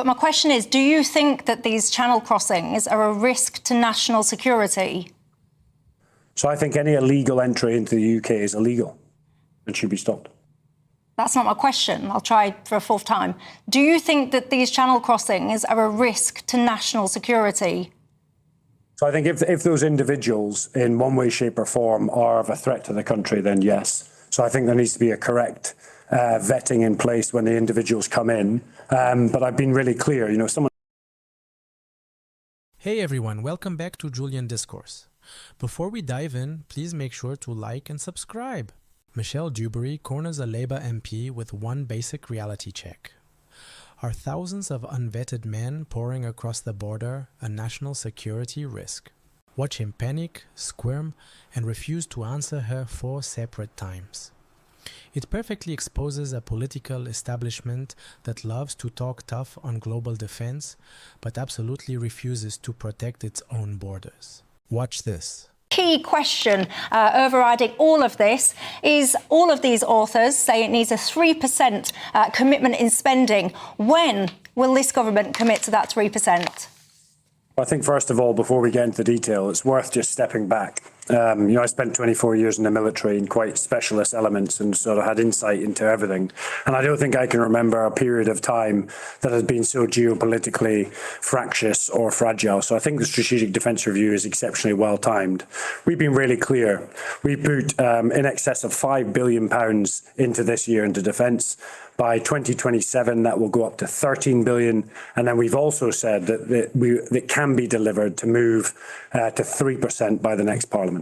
But my question is, do you think that these channel crossings are a risk to national security? So I think any illegal entry into the UK is illegal and should be stopped. That's not my question. I'll try for a fourth time. Do you think that these channel crossings are a risk to national security? So I think if those individuals in one way, shape or form are of a threat to the country, then yes. So I think there needs to be a correct vetting in place when the individuals come in. But I've been really clear, Hey everyone, welcome back to Julian Discourse. Before we dive in, please make sure to like and subscribe. Michelle Dewberry corners a Labour MP with one basic reality check. Are thousands of unvetted men pouring across the border a national security risk? Watch him panic, squirm, and refuse to answer her 4 separate times. It perfectly exposes a political establishment that loves to talk tough on global defense, but absolutely refuses to protect its own borders. Watch this. Key question overriding all of this is all of these authors say it needs a 3% commitment in spending. When will this government commit to that 3%? I think, first of all, before we get into the detail, it's worth just stepping back. I spent 24 years in the military in quite specialist elements and sort of had insight into everything. And I don't think I can remember a period of time that has been so geopolitically fractious or fragile. So I think the Strategic Defence Review is exceptionally well timed. We've been really clear. We put in excess of £5 billion into this year into defence. By 2027, that will go up to 13 billion. And then we've also said that it can be delivered to move to 3% by the next Parliament.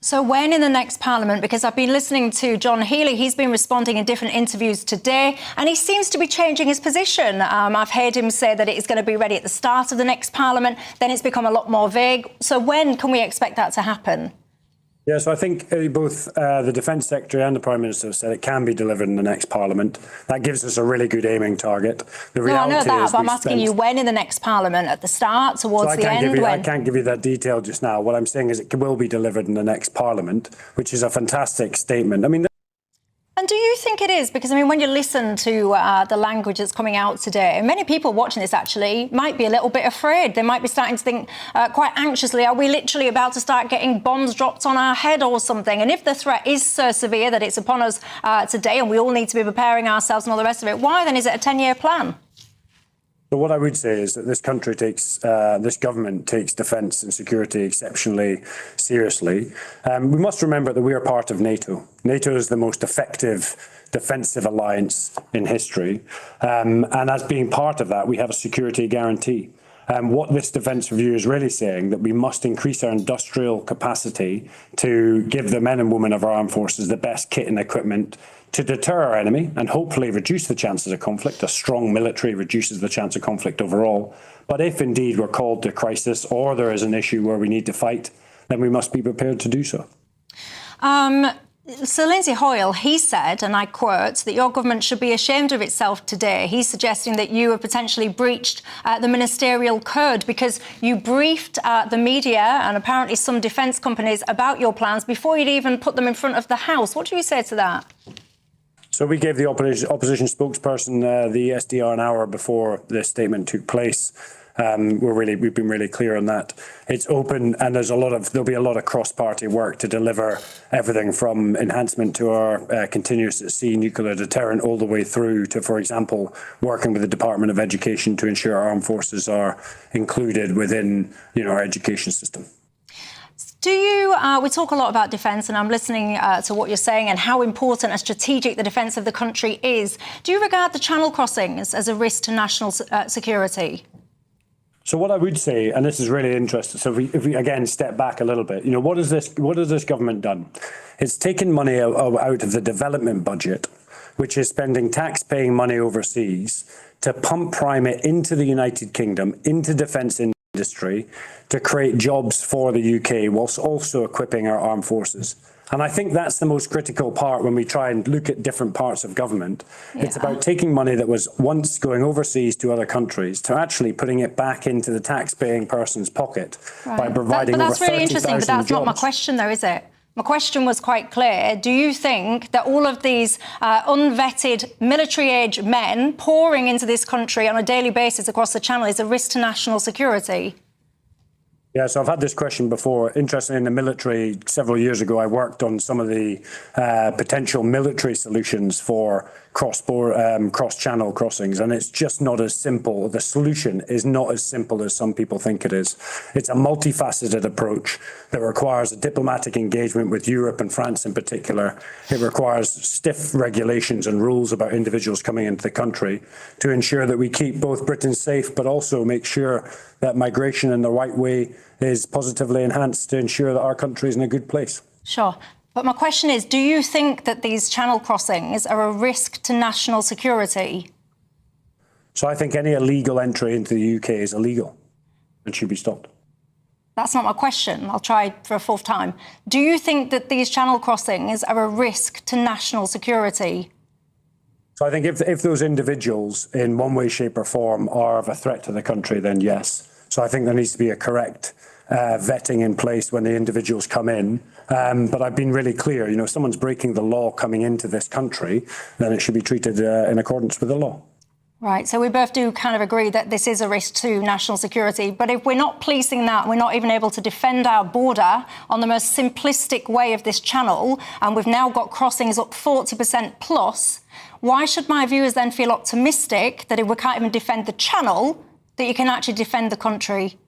So when in the next Parliament? Because I've been listening to John Healey. He's been responding in different interviews today, and he seems to be changing his position. I've heard him say that it is going to be ready at the start of the next Parliament. Then it's become a lot more vague. So when can we expect that to happen? Yeah, so I think both the Defence Secretary and the Prime Minister have said it can be delivered in the next Parliament. That gives us a really good aiming target. The reality I know that, is but I'm asking you when in the next Parliament, at the start, towards the end? I can't give you that detail just now. What I'm saying is it will be delivered in the next Parliament, which is a fantastic statement. And do you think it is? Because, when you listen to the language that's coming out today, many people watching this actually might be a little bit afraid. They might be starting to think quite anxiously, are we literally about to start getting bombs dropped on our head or something? And if the threat is so severe that it's upon us today and we all need to be preparing ourselves and all the rest of it, why then is it a 10-year plan? So what I would say is that this country this government takes defence and security exceptionally seriously. We must remember that we are part of NATO. NATO is the most effective defensive alliance in history. And as being part of that, we have a security guarantee. What this defence review is really saying that we must increase our industrial capacity to give the men and women of our armed forces the best kit and equipment to deter our enemy and hopefully reduce the chances of conflict. A strong military reduces the chance of conflict overall. But if indeed we're called to crisis or there is an issue where we need to fight, then we must be prepared to do so. Sir Lindsay Hoyle, he said, and I quote, that your government should be ashamed of itself today. He's suggesting that you have potentially breached the ministerial code because you briefed the media and apparently some defence companies about your plans before you'd even put them in front of the House. What do you say to that? So we gave the opposition spokesperson the SDR an hour before this statement took place. We've been really clear on that. It's open, and there'll be a lot of cross-party work to deliver everything from enhancement to our continuous at sea nuclear deterrent all the way through to, for example, working with the Department of Education to ensure our armed forces are included within, our education system. We talk a lot about defence, and I'm listening to what you're saying and how important and strategic the defence of the country is. Do you regard the channel crossings as a risk to national security? So what I would say, and this is really interesting, so if we again step back a little bit, what has this government done? It's taken money out of the development budget, which is spending tax-paying money overseas, to pump prime it into the United Kingdom, into defence industry, to create jobs for the UK, whilst also equipping our armed forces. And I think that's the most critical part when we try and look at different parts of government. Yeah. It's about taking money that was once going overseas to other countries to actually putting it back into the tax-paying person's pocket by providing over 30,000 jobs. But that's really interesting, but that's not my question, though, is it? My question was quite clear. Do you think that all of these unvetted military-age men pouring into this country on a daily basis across the Channel is a risk to national security? Yeah, so I've had this question before. Interestingly, in the military, several years ago, I worked on some of the potential military solutions for cross-channel crossings, and it's just not as simple. The solution is not as simple as some people think it is. It's a multifaceted approach that requires a diplomatic engagement with Europe and France in particular. It requires stiff regulations and rules about individuals coming into the country to ensure that we keep both Britain safe, but also make sure that migration in the right way is positively enhanced to ensure that our country is in a good place. Sure. But my question is, do you think that these channel crossings are a risk to national security? So I think any illegal entry into the UK is illegal and should be stopped. That's not my question. I'll try for a fourth time. Do you think that these channel crossings are a risk to national security? So I think if those individuals in one way, shape or form are of a threat to the country, then yes. So I think there needs to be a correct vetting in place when the individuals come in. But I've been really clear, if someone's breaking the law coming into this country, then it should be treated in accordance with the law. Right, so we both do kind of agree that this is a risk to national security, but if we're not policing that, we're not even able to defend our border on the most simplistic way of this channel, and we've now got crossings up 40% plus, why should my viewers then feel optimistic that if we can't even defend the channel, that you can actually defend the country?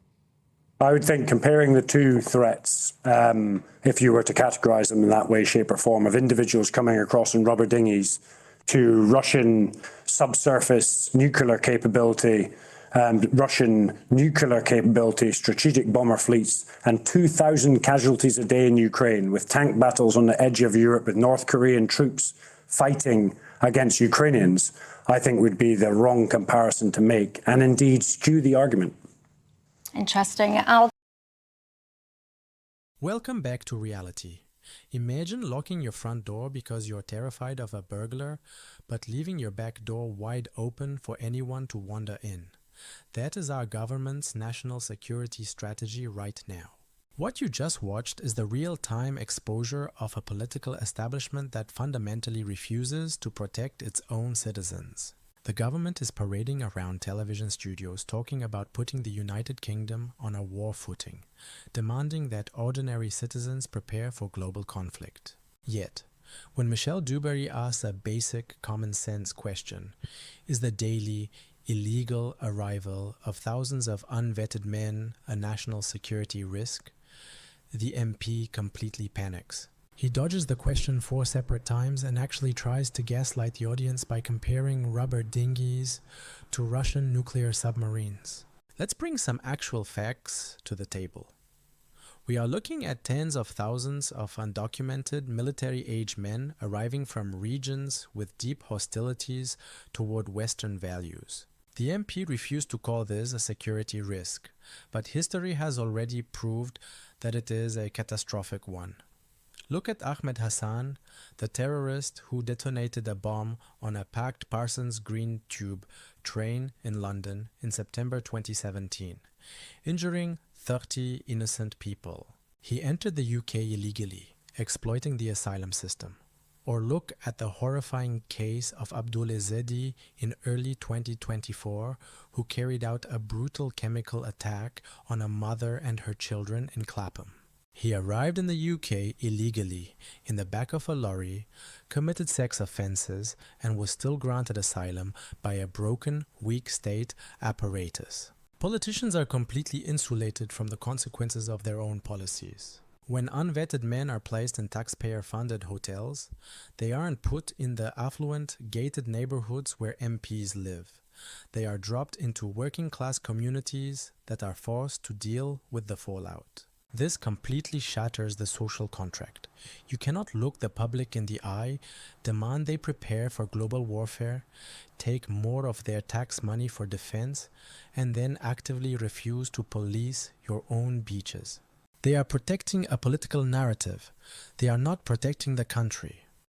I would think comparing the two threats, if you were to categorise them in that way, shape or form, of individuals coming across in rubber dinghies to Russian subsurface nuclear capability, Russian nuclear capability, strategic bomber fleets, and 2,000 casualties a day in Ukraine, with tank battles on the edge of Europe with North Korean troops fighting against Ukrainians, I think would be the wrong comparison to make, and indeed skew the argument. Interesting. Welcome back to reality. Imagine locking your front door because you're terrified of a burglar, but leaving your back door wide open for anyone to wander in. That is our government's national security strategy right now. What you just watched is the real-time exposure of a political establishment that fundamentally refuses to protect its own citizens. The government is parading around television studios talking about putting the United Kingdom on a war footing, demanding that ordinary citizens prepare for global conflict. Yet, when Michelle Dewberry asks a basic common sense question, is the daily, illegal arrival of thousands of unvetted men a national security risk? The MP completely panics. He dodges the question 4 separate times and actually tries to gaslight the audience by comparing rubber dinghies to Russian nuclear submarines. Let's bring some actual facts to the table. We are looking at tens of thousands of undocumented military-age men arriving from regions with deep hostilities toward Western values. The MP refused to call this a security risk, but history has already proved that it is a catastrophic one. Look at Ahmed Hassan, the terrorist who detonated a bomb on a packed Parsons Green Tube train in London in September 2017, injuring 30 innocent people. He entered the UK illegally, exploiting the asylum system. Or look at the horrifying case of Abdulezedi in early 2024, who carried out a brutal chemical attack on a mother and her children in Clapham. He arrived in the UK illegally in the back of a lorry, committed sex offences, and was still granted asylum by a broken, weak state apparatus. Politicians are completely insulated from the consequences of their own policies. When unvetted men are placed in taxpayer-funded hotels, they aren't put in the affluent, gated neighbourhoods where MPs live. They are dropped into working-class communities that are forced to deal with the fallout. This completely shatters the social contract. You cannot look the public in the eye, demand they prepare for global warfare, take more of their tax money for defense, and then actively refuse to police your own beaches. They are protecting a political narrative. They are not protecting the country.